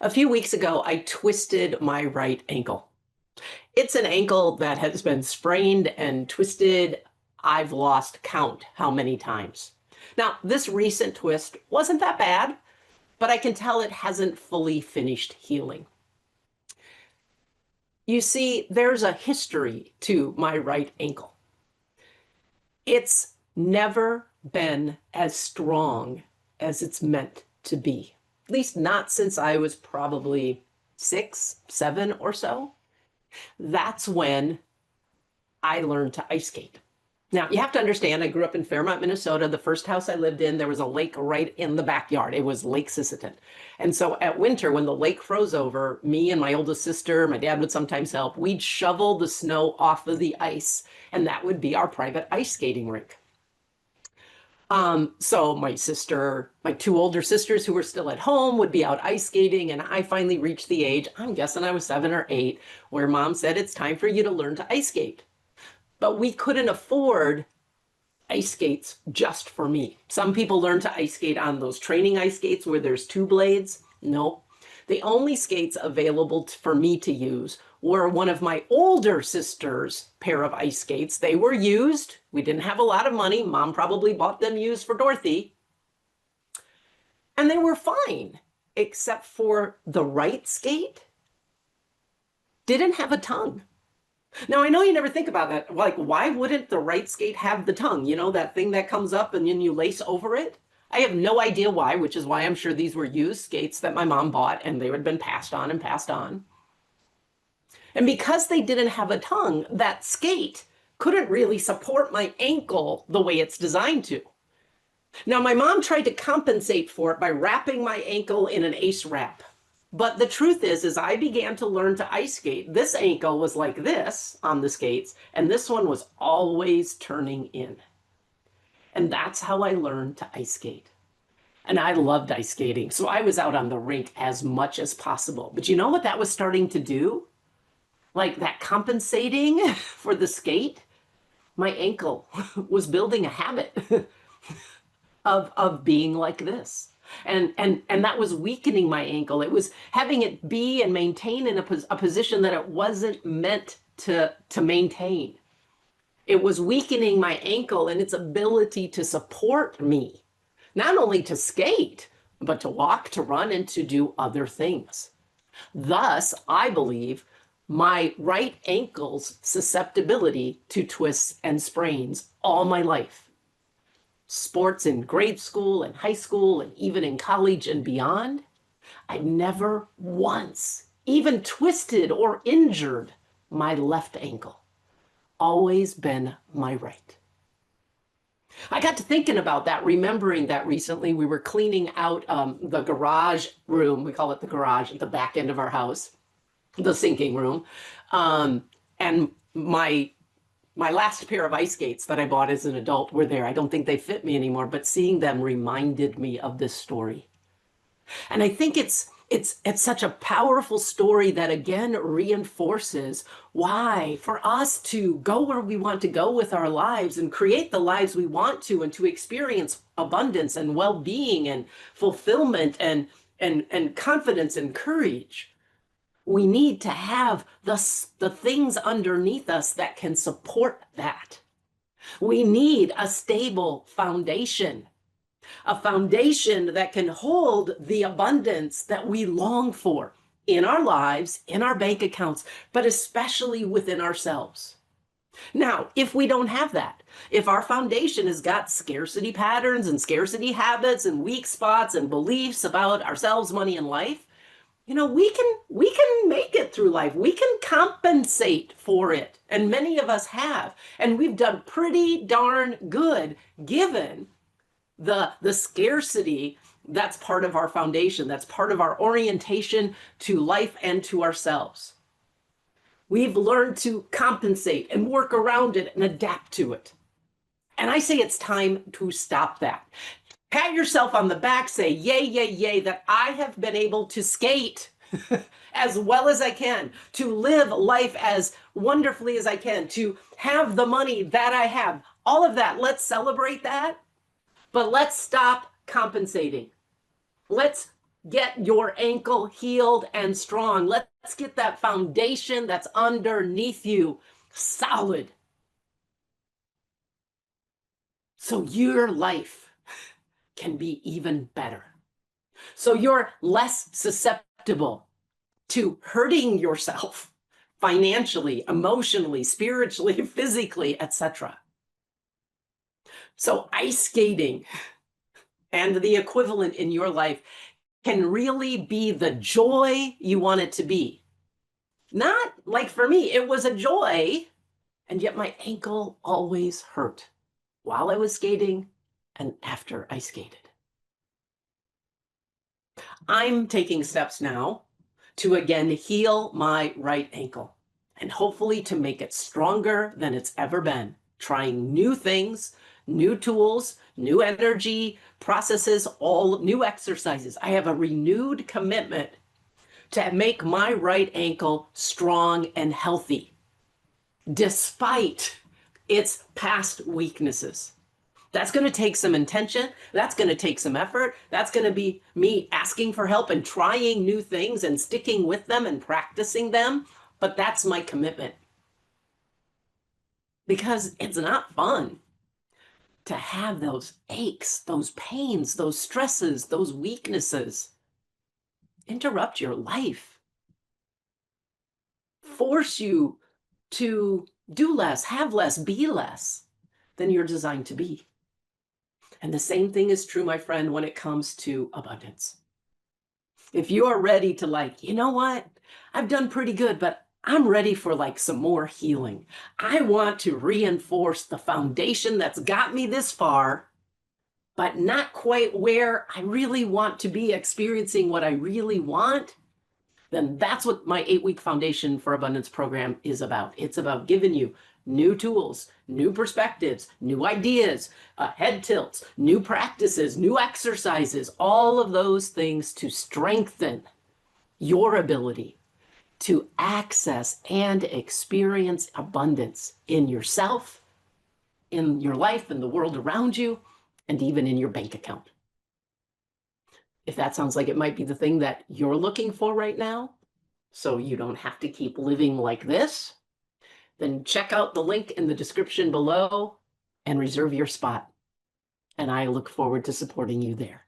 A few weeks ago, I twisted my right ankle. It's an ankle that has been sprained and twisted. I've lost count how many times. Now, this recent twist wasn't that bad, but I can tell it hasn't fully finished healing. You see, there's a history to my right ankle. It's never been as strong as it's meant to be, at least not since I was probably 6, 7 or so. That's when I learned to ice skate. Now, you have to understand, I grew up in Fairmont, Minnesota. The first house I lived in, there was a lake right in the backyard. It was Lake Sisseton. And so at winter, when the lake froze over, me and my oldest sister, my dad would sometimes help, we'd shovel the snow off of the ice, and that would be our private ice skating rink. So my two older sisters who were still at home would be out ice skating, and I finally reached the age, I'm guessing I was 7 or 8, where mom said, it's time for you to learn to ice skate. But we couldn't afford ice skates just for me. Some people learn to ice skate on those training ice skates where there's 2 blades. No, the only skates available for me to use were one of my older sister's pair of ice skates. They were used. We didn't have a lot of money. Mom probably bought them used for Dorothy. And they were fine, except for the right skate didn't have a tongue. Now, I know you never think about that. Like, why wouldn't the right skate have the tongue? You know, that thing that comes up and then you lace over it? I have no idea why, which is why I'm sure these were used skates that my mom bought and they had been passed on and passed on. And because they didn't have a tongue, that skate couldn't really support my ankle the way it's designed to. Now, my mom tried to compensate for it by wrapping my ankle in an ace wrap. But the truth is, as I began to learn to ice skate, this ankle was like this on the skates, and this one was always turning in. And that's how I learned to ice skate. And I loved ice skating, so I was out on the rink as much as possible. But you know what that was starting to do? Like that compensating for the skate, my ankle was building a habit of being like this. And that was weakening my ankle. It was having it be and maintain in a position that it wasn't meant to maintain. It was weakening my ankle and its ability to support me, not only to skate, but to walk, to run, and to do other things. Thus, I believe my right ankle's susceptibility to twists and sprains all my life. Sports in grade school and high school and even in college and beyond, I never once even twisted or injured my left ankle. Always been my right. I got to thinking about that, remembering that recently. We were cleaning out the garage room. We call it the garage at the back end of our house, the sinking room. And my last pair of ice skates that I bought as an adult were there. I don't think they fit me anymore, but seeing them reminded me of this story. And I think it's such a powerful story that again reinforces why for us to go where we want to go with our lives and create the lives we want to, and to experience abundance and well-being and fulfillment and confidence and courage, we need to have the things underneath us that can support that. We need a stable foundation, a foundation that can hold the abundance that we long for in our lives, in our bank accounts, but especially within ourselves. Now, if we don't have that, if our foundation has got scarcity patterns and scarcity habits and weak spots and beliefs about ourselves, money, and life, you know, we can make it through life. We can compensate for it. And many of us have. And we've done pretty darn good given the scarcity that's part of our foundation. That's part of our orientation to life and to ourselves. We've learned to compensate and work around it and adapt to it. And I say it's time to stop that. Pat yourself on the back, say, yay, yay, yay, that I have been able to skate as well as I can, to live life as wonderfully as I can, to have the money that I have. All of that, let's celebrate that, but let's stop compensating. Let's Get your ankle healed and strong. Let's get that foundation that's underneath you solid. So your life can be even better. So you're less susceptible to hurting yourself financially, emotionally, spiritually, physically, etc. So ice skating and the equivalent in your life can really be the joy you want it to be. Not like for me, it was a joy, and yet my ankle always hurt while I was skating and after I skated. I'm taking steps now to again heal my right ankle and hopefully to make it stronger than it's ever been. Trying new things, new tools, new energy processes, all new exercises. I have a renewed commitment to make my right ankle strong and healthy despite its past weaknesses. That's going to take some intention. That's going to take some effort. That's going to be me asking for help and trying new things and sticking with them and practicing them. But that's my commitment. Because it's not fun to have those aches, those pains, those stresses, those weaknesses interrupt your life, force you to do less, have less, be less than you're designed to be. And the same thing is true, my friend, when it comes to abundance. If you are ready to like, you know what? I've done pretty good, but I'm ready for like some more healing. I want to reinforce the foundation that's got me this far, but not quite where I really want to be experiencing what I really want. Then that's what my 8-week Foundation for Abundance program is about. It's about giving you new tools, new perspectives, new ideas, head tilts, new practices, new exercises, all of those things to strengthen your ability to access and experience abundance in yourself, in your life, in the world around you, and even in your bank account. If that sounds like it might be the thing that you're looking for right now, so you don't have to keep living like this, then check out the link in the description below and reserve your spot. And I look forward to supporting you there.